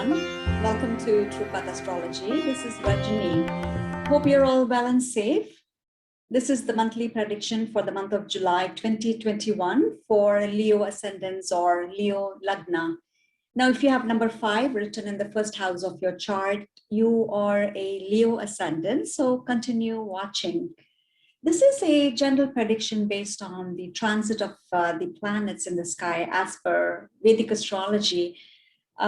everyone. Welcome to True Path Astrology. This is Rajini. Hope you're all well and safe. This is the monthly prediction for the month of July 2021 for Leo Ascendants or Leo Lagna. Now, if you have number 5 written in the first house of your chart, you are a Leo Ascendant, so continue watching. This is a general prediction based on the transit of the planets in the sky as per Vedic Astrology.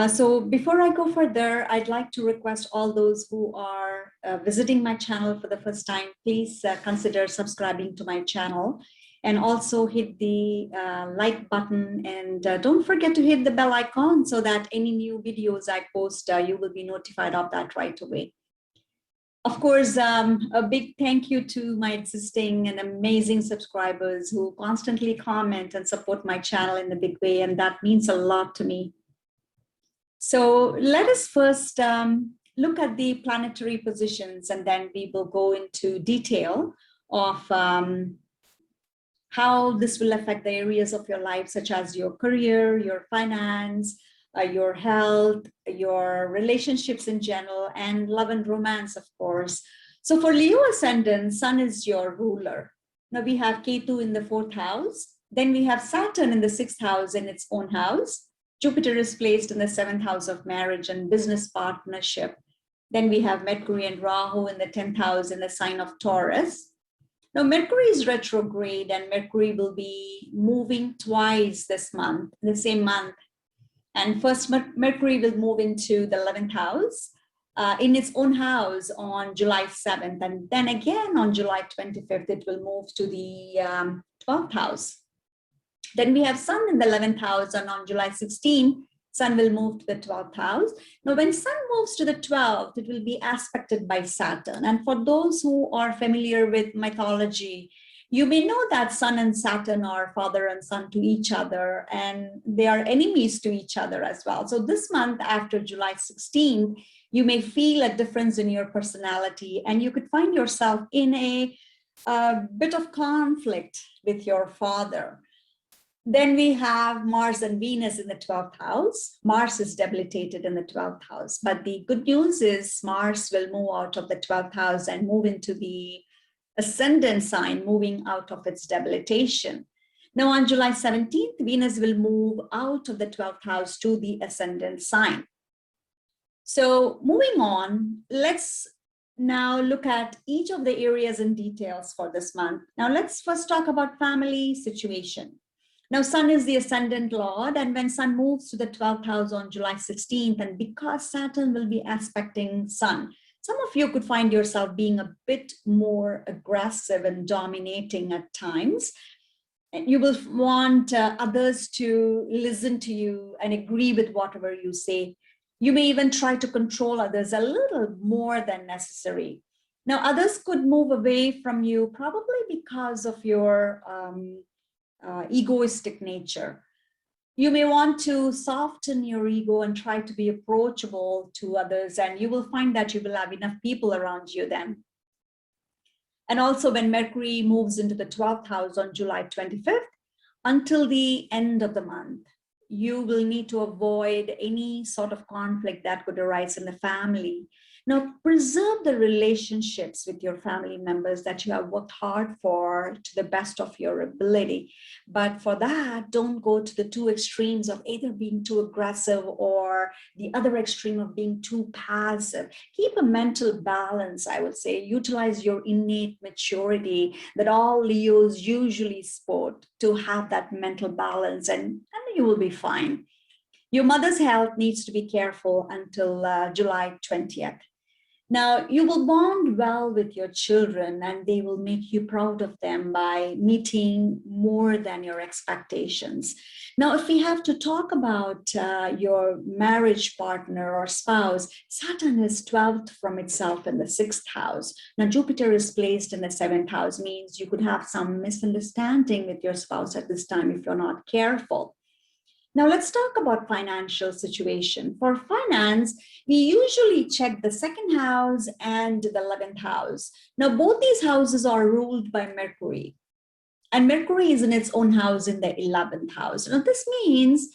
So before I go further, I'd like to request all those who are visiting my channel for the first time, please consider subscribing to my channel and also hit the like button, and don't forget to hit the bell icon so that any new videos I post, you will be notified of that right away. Of course, a big thank you to my existing and amazing subscribers who constantly comment and support my channel in a big way, and that means a lot to me. So let us first look at the planetary positions, and then we will go into detail of how this will affect the areas of your life, such as your career, your finance, your health, your relationships in general, and love and romance, of course. So for Leo Ascendant, Sun is your ruler. Now we have Ketu in the 4th house. Then we have Saturn in the 6th house in its own house. Jupiter is placed in the 7th house of marriage and business partnership. Then we have Mercury and Rahu in the 10th house in the sign of Taurus. Now Mercury is retrograde, and Mercury will be moving twice this month, in the same month. And first, Mercury will move into the 11th house in its own house on July 7th. And then again on July 25th, it will move to the 12th house. Then we have Sun in the 11th house, and on July 16th, Sun will move to the 12th house. Now, when Sun moves to the 12th, it will be aspected by Saturn. And for those who are familiar with mythology, you may know that Sun and Saturn are father and son to each other, and they are enemies to each other as well. So this month, after July 16th, you may feel a difference in your personality, and you could find yourself in a bit of conflict with your father. Then we have Mars and Venus in the 12th house. Mars is debilitated in the 12th house. But the good news is Mars will move out of the 12th house and move into the Ascendant sign, moving out of its debilitation. Now on July 17th, Venus will move out of the 12th house to the Ascendant sign. So moving on, let's now look at each of the areas in details for this month. Now let's first talk about family situation. Now, Sun is the Ascendant Lord, and when Sun moves to the 12th house on July 16th, and because Saturn will be aspecting Sun, some of you could find yourself being a bit more aggressive and dominating at times. And you will want others to listen to you and agree with whatever you say. You may even try to control others a little more than necessary. Now, others could move away from you probably because of your egoistic nature. You may want to soften your ego and try to be approachable to others, and you will find that you will have enough people around you then. And also when Mercury moves into the 12th house on July 25th, until the end of the month, you will need to avoid any sort of conflict that could arise in the family. Now, preserve the relationships with your family members that you have worked hard for to the best of your ability. But for that, don't go to the two extremes of either being too aggressive or the other extreme of being too passive. Keep a mental balance, I would say. Utilize your innate maturity that all Leos usually sport to have that mental balance, and you will be fine. Your mother's health needs to be careful until July 20th. Now, you will bond well with your children, and they will make you proud of them by meeting more than your expectations. Now, if we have to talk about your marriage partner or spouse, Saturn is 12th from itself in the 6th house. Now, Jupiter is placed in the 7th house, means you could have some misunderstanding with your spouse at this time if you're not careful. Now let's talk about financial situation. For finance, we usually check the 2nd house and the 11th house. Now both these houses are ruled by Mercury, and Mercury is in its own house in the 11th house. Now this means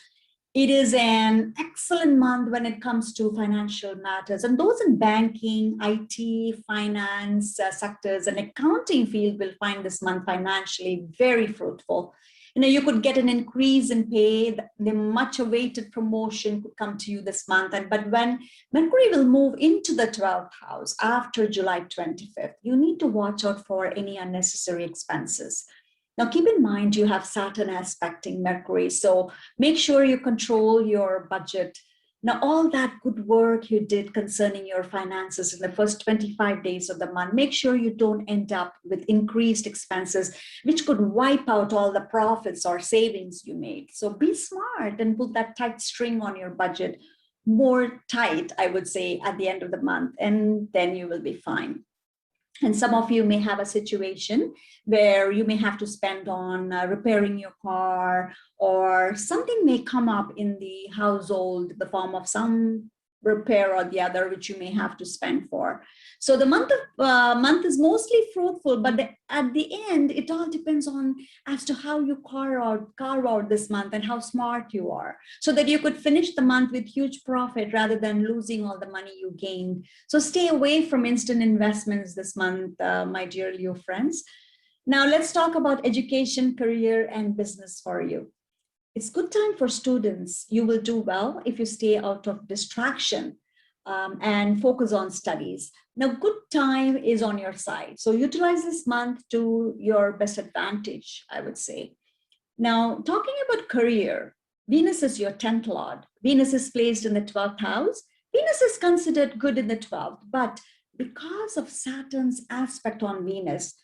It is an excellent month when it comes to financial matters. And those in banking, IT, finance sectors, and accounting field will find this month financially very fruitful. You could get an increase in pay, the much awaited promotion could come to you this month. But when Mercury will move into the 12th house after July 25th, you need to watch out for any unnecessary expenses. Now, keep in mind, you have Saturn aspecting Mercury, so make sure you control your budget. Now, all that good work you did concerning your finances in the first 25 days of the month, make sure you don't end up with increased expenses, which could wipe out all the profits or savings you made. So be smart and put that tight string on your budget, more tight, I would say, at the end of the month, and then you will be fine. And some of you may have a situation where you may have to spend on repairing your car, or something may come up in the household, the form of some repair or the other, which you may have to spend for. So the month is mostly fruitful, but at the end, it all depends on as to how you carve out this month and how smart you are, so that you could finish the month with huge profit rather than losing all the money you gained. So stay away from instant investments this month, my dear Leo friends. Now let's talk about education, career, and business for you. It's good time for students. You will do well if you stay out of distraction and focus on studies. Now, good time is on your side. So utilize this month to your best advantage, I would say. Now, talking about career, Venus is your 10th lord. Venus is placed in the 12th house. Venus is considered good in the 12th, but because of Saturn's aspect on Venus,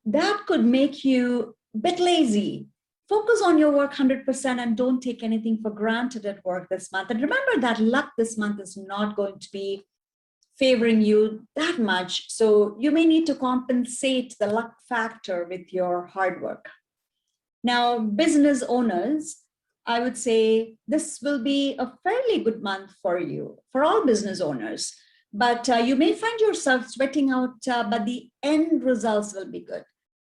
that could make you a bit lazy. Focus on your work 100% and don't take anything for granted at work this month. And remember that luck this month is not going to be favoring you that much. So you may need to compensate the luck factor with your hard work. Now, business owners, I would say this will be a fairly good month for you, for all business owners. But you may find yourself sweating out, but the end results will be good.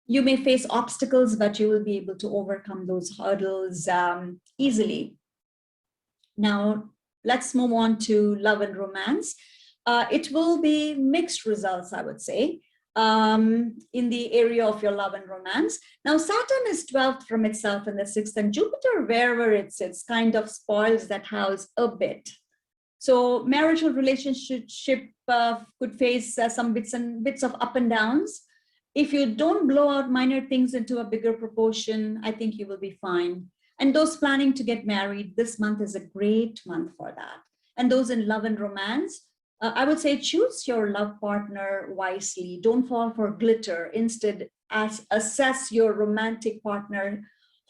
You may face obstacles, but you will be able to overcome those hurdles easily. Now, let's move on to love and romance. It will be mixed results, I would say, in the area of your love and romance. Now, Saturn is 12th from itself in the 6th, and Jupiter, wherever it sits, kind of spoils that house a bit. So marital relationship could face some bits of up and downs. If you don't blow out minor things into a bigger proportion, I think you will be fine. And those planning to get married, this month is a great month for that. And those in love and romance, I would say choose your love partner wisely. Don't fall for glitter. Instead, assess your romantic partner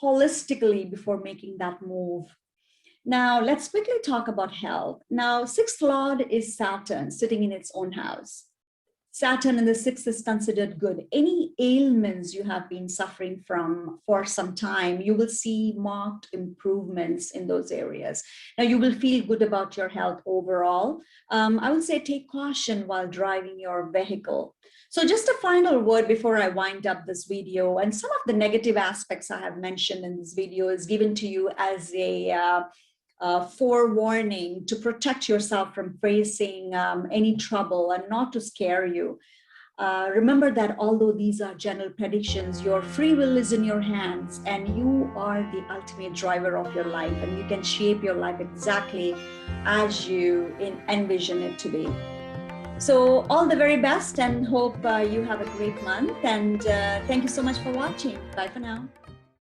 holistically before making that move. Now, let's quickly talk about health. Now, 6th lord is Saturn, sitting in its own house. Saturn in the 6th is considered good. Any ailments you have been suffering from for some time, you will see marked improvements in those areas. Now, you will feel good about your health overall. I would say take caution while driving your vehicle. So just a final word before I wind up this video, and some of the negative aspects I have mentioned in this video is given to you as a forewarning to protect yourself from facing any trouble and not to scare you. Remember that although these are general predictions, your free will is in your hands and you are the ultimate driver of your life, and you can shape your life exactly as you envision it to be. So all the very best, and hope you have a great month, and thank you so much for watching. Bye for now.